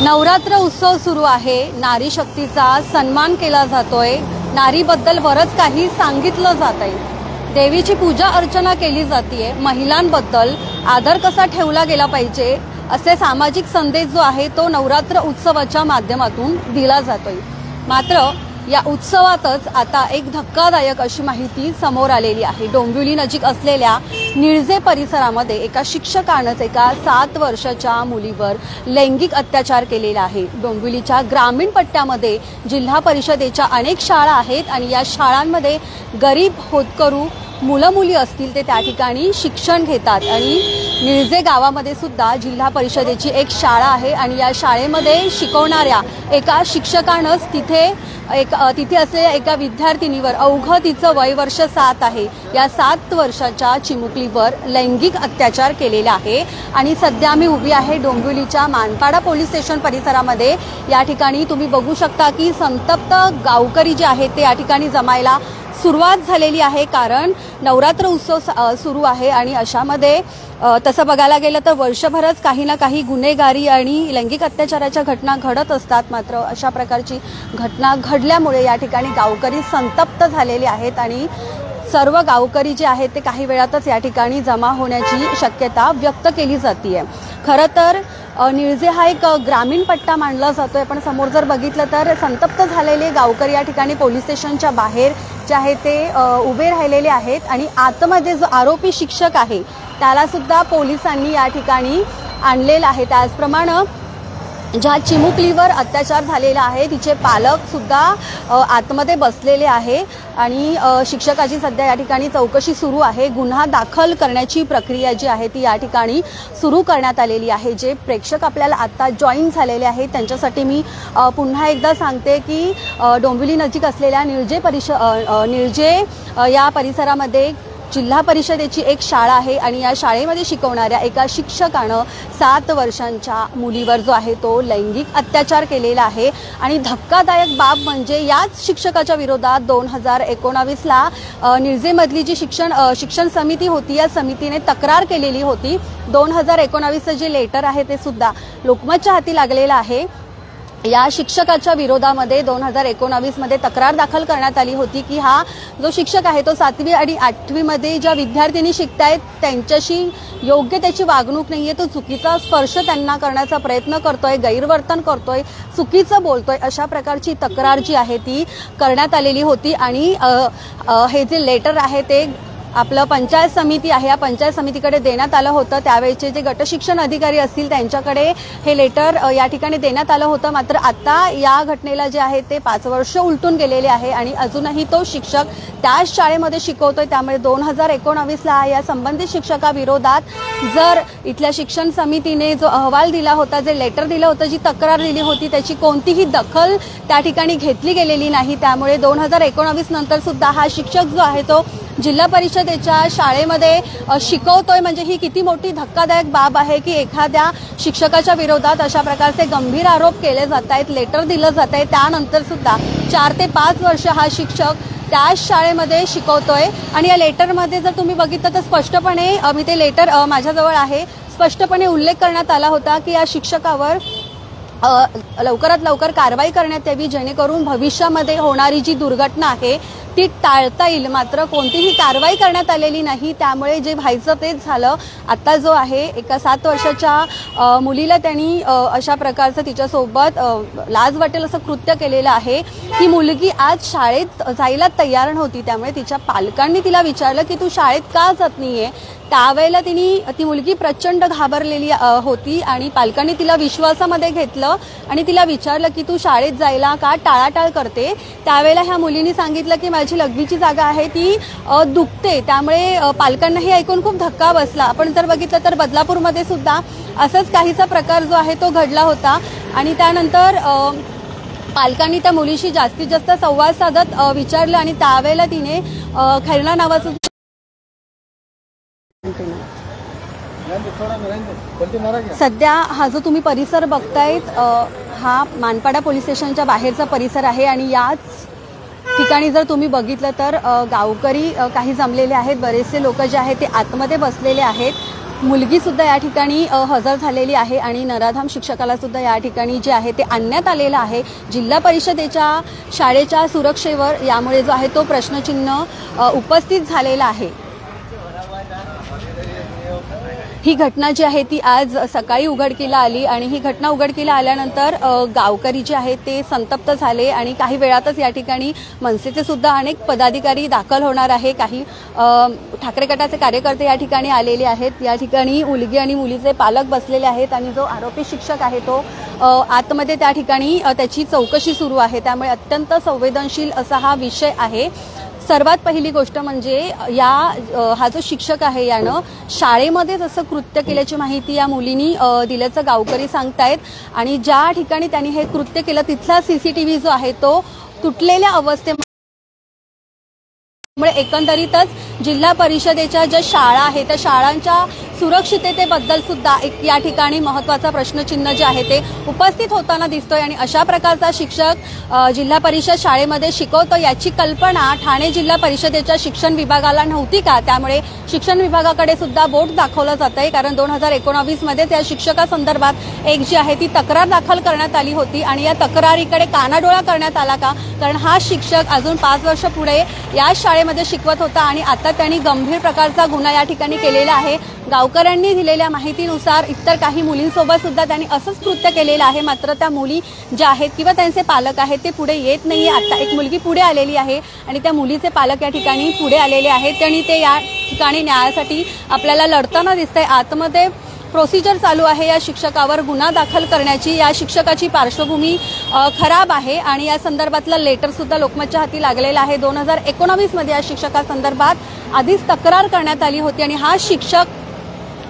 नवरात्र उत्सव सुरू आहे। नारी शक्तीचा सन्मान केला जातोय। नारीबद्दल बरंच काही सांगितलं जातंय। देवीची पूजा अर्चना केली जाते। महिलांबद्दल आदर कसा ठेवला गेला पाहिजे असे सामाजिक संदेश जो आहे तो नवरात्र उत्सवाच्या माध्यमातून दिला जातोय। मात्र या उत्सवातच आता एक धक्कादायक अशी माहिती समोर आलेली आहे। डोंबिवली नजीक असलेल्या निळजे परिसरामध्ये एका शिक्षकानंच एका 7 वर्षाच्या मुलीवर लैंगिक अत्याचार केलेला आहे। डोंबिवलीच्या ग्रामीण पट्ट्यामध्ये जिल्हा परिषदेच्या अनेक शाळा आहेत आणि या शाळांमध्ये गरीब होतकरू मुलं मुली असतील ते त्या ठिकाणी शिक्षण घेतात आणि निळजे गावामध्ये सुद्धा जिल्हा परिषदेची एक शाळा आहे आणि या शाळेमध्ये शिकवणाऱ्या एका शिक्षकानंच तिथे असलेल्या एका विद्यार्थिनीवर अवघं तिचं वय वर्ष 7 आहे या 7 वर्षाच्या चिमुकलीवर लैंगिक अत्याचार केलेला आहे। आणि सध्या मी उभी आहे डोंबिवलीच्या मानपाडा पोलीस स्टेशन परिसरामध्ये। या ठिकाणी तुम्ही बघू शकता की संतप्त गावकरी जे आहेत ते या ठिकाणी जमायला सुरुवात झालेली आहे, कारण नवरात्र उत्सव सुरू आहे आणि अशामध्ये तसं बघायला गेलं तर वर्षभरच काही ना काही गुन्हेगारी आणि लैंगिक अत्याचाराच्या घटना घडत असतात। मात्र अशा प्रकारची घटना घडल्यामुळे या ठिकाणी गावकरी संतप्त झालेले आहेत आणि सर्व गावकरी जे आहेत ते काही वेळातच या ठिकाणी जमा होण्याची शक्यता व्यक्त केली जाते। खरं तर निळजे हा एक ग्रामीण पट्टा मानला जातोय, पण समोर जर बघितलं तर संतप्त झालेले गावकरी या ठिकाणी पोलीस स्टेशनच्या बाहेर जे आहे ते उभे राहिलेले आहेत आणि आतमध्ये जो आरोपी शिक्षक आहे त्याला सुद्धा पोलिसांनी या ठिकाणी आणलेलं आहे। त्याचप्रमाणे ज्या चिमुकलीवर अत्याचार झालेला आहे तिचे पालक सुद्धा आतमध्ये बसलेले आहे आणि शिक्षकाची सध्या या ठिकाणी चौकशी सुरू आहे। गुन्हा दाखल करण्याची प्रक्रिया जी आहे ती या ठिकाणी सुरू करण्यात आलेली आहे। जे प्रेक्षक आपल्याला आता जॉईन झालेले आहेत त्यांच्यासाठी मी पुन्हा एकदा सांगते की डोंबिवली नजीक असलेल्या निळजे या परिसरामध्ये जिल्हा परिषदेची एक शाळा आहे आणि या शाळेमध्ये शिकवणाऱ्या एका शिक्षकानं 7 वर्षांच्या मुलीवर जो आहे तो लैंगिक अत्याचार केलेला आहे। आणि धक्कादायक बाब म्हणजे याच शिक्षकाच्या विरोधात 2019ला निळजेमधली जी शिक्षण समिती होती या समितीने तक्रार केलेली होती। 2019चं जे लेटर आहे ते सुद्धा लोकमतच्या हाती लागलेलं आहे। या शिक्षकाच्या विरोधामध्ये 2019 मध्ये तक्रार दाखल करण्यात आली होती की हा जो शिक्षक आहे तो 7वी आणि 8वी मध्ये ज्या विद्यार्थिनी शिकतायत त्यांच्याशी योग्य त्याची वागणूक नाहीये, तो चुकीचा स्पर्श त्यांना करण्याचा प्रयत्न करतोय, गैरवर्तन करतोय, चुकीचं बोलतोय, अशा प्रकारची तक्रार जी आहे ती करण्यात आलेली होती। आणि हे जे लेटर आहे ते आपलं पंचायत समिती आहे या पंचायत समितीकडे देण्यात आलं होतं। त्यावेळेचे जे गट शिक्षण अधिकारी असतील त्यांच्याकडे हे लेटर या ठिकाणी देण्यात आलं होतं। मात्र आता या घटनेला जे आहे ते 5 वर्ष उलटून गेलेले आहे आणि अजूनही तो शिक्षक त्याच शाळेमध्ये शिकवतोय। त्यामुळे 2019ला या संबंधित शिक्षकाविरोधात जर इथल्या शिक्षण समितीने जो अहवाल दिला होता, जे लेटर दिलं होतं, जी तक्रार दिली होती त्याची कोणतीही दखल त्या ठिकाणी घेतली गेलेली नाही। त्यामुळे 2019 नंतर सुद्धा हा शिक्षक जो आहे तो जिल्हा परिषदेच्या शाळेमध्ये शिकवतोय, म्हणजे ही किती मोठी धक्कादायक बाब आहे की एखाद्या शिक्षकाच्या विरोधात अशा प्रकारचे गंभीर आरोप केले जात आहेत, लेटर दिलं जात आहे, त्यानंतर सुद्धा 4 ते 5 वर्ष हा शिक्षक त्याच शाळेमध्ये शिकवतोय। आणि या लेटरमध्ये जर तुम्ही बघितलं तर स्पष्टपणे मी ते लेटर माझ्याजवळ आहे, स्पष्टपणे उल्लेख करण्यात आला होता की या शिक्षकावर लवकरात लवकर कारवाई करण्यात यावी जेणेकरून भविष्यामध्ये होणारी जी दुर्घटना आहे ती टाळता येईल। मात्र कोणतीही कारवाई करण्यात आलेली नाही, त्यामुळे जे व्हायचं तेच झालं। आता जो आहे एका 7 वर्षाच्या मुलीला त्यांनी अशा प्रकारचं तिच्यासोबत लाज वाटेल असं कृत्य केलेलं आहे। ती मुलगी आज शाळेत जायला तयार नव्हती, त्यामुळे तिच्या पालकांनी तिला विचारलं की तू शाळेत का जात नाहीये। त्यावेळेला ती मुलगी प्रचंड घाबरलेली होती आणि पालकांनी तिला विश्वासामध्ये घेतलं आणि तिला विचारलं की तू शाळेत जायला का टाळाटाळ करते। त्यावेळेला ह्या मुलीने सांगितलं की माझी लघवीची जागा आहे ती दुखते। त्यामुळे पालकांना हे ऐकून खूप धक्का बसला। आपण जर बघितलं तर बदलापूरमध्ये सुद्धा असंच काहीसा प्रकार जो आहे तो घडला होता आणि त्यानंतर पालकांनी त्या मुलीशी जास्तीत जास्त संवाद साधत विचारलं आणि त्यावेळेला तिने खैरना नावाचं सध्या हा जो तुम्ही परिसर बघतायत हा मानपाडा पोलीस स्टेशनच्या बाहेरचा परिसर आहे आणि याच ठिकाणी जर तुम्ही बघितलं तर गावकरी काही जमलेले आहेत, बरेचसे लोक जे आहेत ते आतमध्ये बसलेले आहेत। मुलगी सुद्धा या ठिकाणी हजर झालेली आहे आणि नराधाम शिक्षकाला सुद्धा या ठिकाणी जे आहे ते आणण्यात आलेलं आहे। जिल्हा परिषदेच्या शाळेच्या सुरक्षेवर यामुळे जो आहे तो प्रश्नचिन्ह उपस्थित झालेला आहे। ही घटना जी आहे ती आज सकाळी उघडकीला आली आणि ही घटना उघडकीला आल्यानंतर गावकरी जे आहेत ते संतप्त झाले आणि काही वेळातच या ठिकाणी मनसेचे सुद्धा अनेक पदाधिकारी दाखल होणार आहे। काही ठाकरे गटाचे कार्यकर्ते या ठिकाणी आलेले आहेत। या ठिकाणी मुलगी आणि मुलीचे पालक बसलेले आहेत आणि जो आरोपी शिक्षक आहे तो आतमध्ये त्या ठिकाणी त्याची चौकशी सुरू आहे। त्यामुळे अत्यंत संवेदनशील असा हा विषय आहे। सर्वात पहिली गोष्ट म्हणजे हा जो शिक्षक आहे यानं शाळेमध्येच असं कृत्य केल्याची माहिती या मुलीनी दिल्याचं गावकरी सांगतायत आणि ज्या ठिकाणी त्यांनी हे कृत्य केलं तिथला सीसीटीव्ही जो आहे तो तुटलेल्या अवस्थेमध्ये एकंदरीतच जिल्हा परिषदेच्या ज्या शाळा आहेत त्या शाळांच्या सुरक्षिततेबद्दल सुद्धा एक या ठिकाणी महत्त्वाचा प्रश्नचिन्ह जे आहे ते उपस्थित होताना दिसतोय आणि अशा प्रकारचा शिक्षक जिल्हा परिषद शाळेमध्ये शिकवतो याची कल्पना ठाणे जिल्हा परिषदेच्या शिक्षण विभागाला नव्हती का? त्यामुळे शिक्षण विभागाकडे सुद्धा बोट दाखवलं जातंय कारण 2019 मध्येच या शिक्षकासंदर्भात एक जी आहे ती तक्रार दाखल करण्यात आली होती आणि या तक्रारीकडे कानाडोळा करण्यात आला का? कारण हा शिक्षक अजून 5 वर्ष पुढे या शाळेमध्ये शिकवत होता आणि आता त्यांनी गंभीर प्रकारचा गुन्हा या ठिकाणी केलेला आहे। गावकऱ्यांनी दिलेल्या माहितीनुसार इतर काही मुलींसोबत सुद्धा त्यांनी असंच कृत्य केलेलं आहे। मात्र त्या मुली ज्या आहेत किंवा त्यांचे पालक आहेत ते पुढे येत नाहीये। आता एक मुलगी पुढे आलेली आहे आणि त्या मुलीचे पालक या ठिकाणी पुढे आलेले आहेत आणि ते या ठिकाणी न्यायासाठी आपल्याला लढताना दिसतंय। आतमध्ये प्रोसिजर चालू आहे या शिक्षकावर गुन्हा दाखल करण्याची। या शिक्षकाची पार्श्वभूमी खराब आहे आणि या संदर्भातलं लेटर सुद्धा लोकमतच्या हाती लागलेलं आहे। 2019 मध्ये या शिक्षकासंदर्भात आधीच तक्रार करण्यात आली होती आणि हा शिक्षक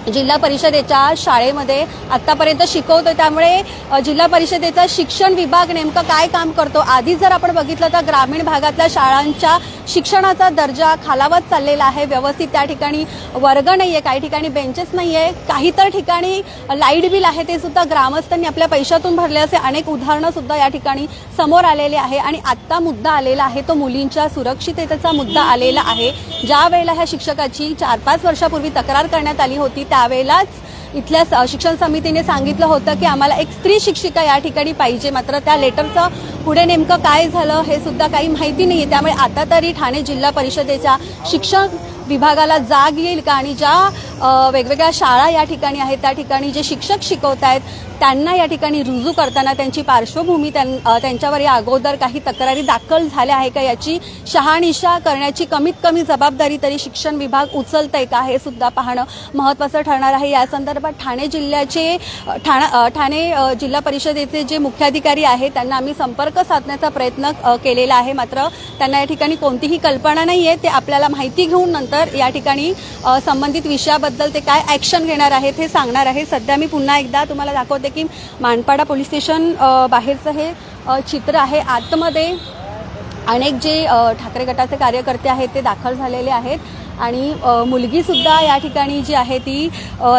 जिल्हा परिषदेच्या शाळेमध्ये आतापर्यंत शिकवतो। त्यामुळे जिल्हा परिषदेचा शिक्षण विभाग नेमकं काय काम करतो? आधी जर आपण बघितलं तर ग्रामीण भागातल्या शाळांच्या शिक्षणाचा दर्जा खालावत चाललेला आहे। व्यवस्थित त्या ठिकाणी वर्ग नाहीये, काही ठिकाणी बेंचेस नाहीये, काही तर ठिकाणी लाईट बिल आहे ते सुद्धा ग्रामस्थांनी आपल्या पैशातून भरले असे अनेक उदाहरणं सुद्धा या ठिकाणी समोर आलेले आहे। आणि आता मुद्दा आलेला आहे तो मुलींच्या सुरक्षिततेचा मुद्दा आलेला आहे। ज्या वेळेला ह्या शिक्षकाची 4-5 वर्षापूर्वी तक्रार करण्यात आली होती त्यावेळेलाच इथल्या शिक्षण समितीने सांगितलं होतं की आम्हाला एक स्त्री शिक्षिका या ठिकाणी पाहिजे। मात्र त्या लेटरचं पुढे नेमकं काय झालं हे सुद्धा काही माहिती नाहीये। त्यामुळे आता तरी ठाणे जिल्हा परिषदेच्या शिक्षण विभागाला जाग येईल का आणि ज्या वेगवेगळ्या शाळा या ठिकाणी आहेत त्या ठिकाणी जे शिक्षक शिकवत आहेत त्यांना या ठिकाणी रुजू करताना त्यांची पार्श्वभूमी त्यांच्यावर या अगोदर काही तक्रारी दाखल झाल्या आहे का याची शहानिशा करण्याची कमीत कमी जबाबदारी तरी शिक्षण विभाग उचलतंय का हे सुद्धा पाहणं महत्त्वाचं ठरणार आहे। या संदर्भात ठाणे जिल्हा परिषदेचे जे मुख्याधिकारी आहेत त्यांना आम्ही संपर्क साधण्याचा प्रयत्न केलेला आहे। मात्र त्यांना या ठिकाणी कोणतीही कल्पना नाहीये। ते आपल्याला माहिती घेऊन नंतर या ठिकाणी संबंधित विषयाबद्दल ते काय ॲक्शन घेणार आहेत हे सांगणार आहे। सध्या मी पुन्हा एकदा तुम्हाला दाखवते की मानपाडा पोलीस स्टेशन बाहेरचं हे चित्र आहे। आतमध्ये अनेक जे ठाकरे गटाचे कार्यकर्ते आहेत ते दाखल झालेले आहेत आणि मुलगी सुद्धा या ठिकाणी जी आहे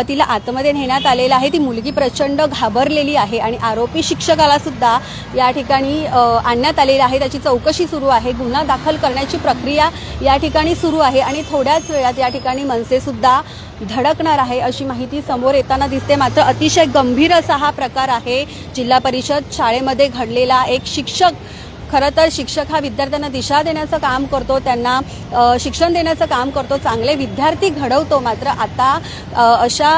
तिला आतमध्ये नेण्यात आलेलं आहे। ती मुलगी प्रचंड घाबरलेली आहे आणि आरोपी शिक्षकाला सुद्धा या ठिकाणी आणण्यात आलेलं आहे। त्याची चौकशी सुरू आहे, गुन्हा दाखल करण्याची प्रक्रिया या ठिकाणी सुरू आहे आणि थोड्याच वेळात या ठिकाणी मनसे सुद्धा धडकणार आहे अशी माहिती समोर येताना दिसते। मात्र अतिशय गंभीर असा हा प्रकार आहे जिल्हा परिषद शाळेमध्ये घडलेला। एक शिक्षक, खरं तर शिक्षक हा विद्यार्थ्यांना दिशा देण्याचं काम करतो, त्यांना शिक्षण देण्याचं काम करतो, चांगले विद्यार्थी घडवतो। मात्र आता अशा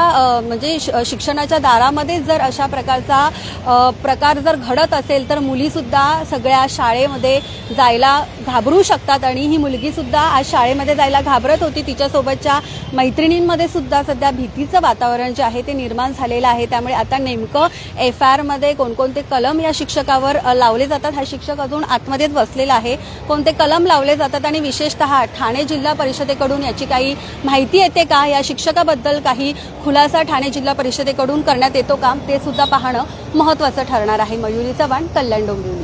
म्हणजे शिक्षणाच्या दारामध्ये जर अशा प्रकारचा प्रकार जर घडत असेल तर मुलीसुद्धा सगळ्या शाळेमध्ये जायला घाबरू शकतात आणि ही मुलगी सुद्धा आज शाळेमध्ये जायला घाबरत होती। तिच्यासोबतच्या मैत्रिणींमध्ये सुद्धा सध्या भीतीचं वातावरण जे आहे ते निर्माण झालेलं आहे। त्यामुळे आता नेमकं FIR मध्ये कोणकोणते कलम या शिक्षकावर लावले जातात, हा शिक्षक अजून आतमध्येच बसलेला आहे, कोणते कलम लावले जातात आणि विशेषतः ठाणे जिल्हा परिषदेकडून याची काही माहिती येते का? या शिक्षकाबद्दल काही खुलासा ठाणे जिल्हा परिषदेकडून करण्यात येतो का? ते सुद्धा पाहणं महत्त्वाचं ठरणार आहे। मयुरी चव्हाण, कल्याण डोंबिवली।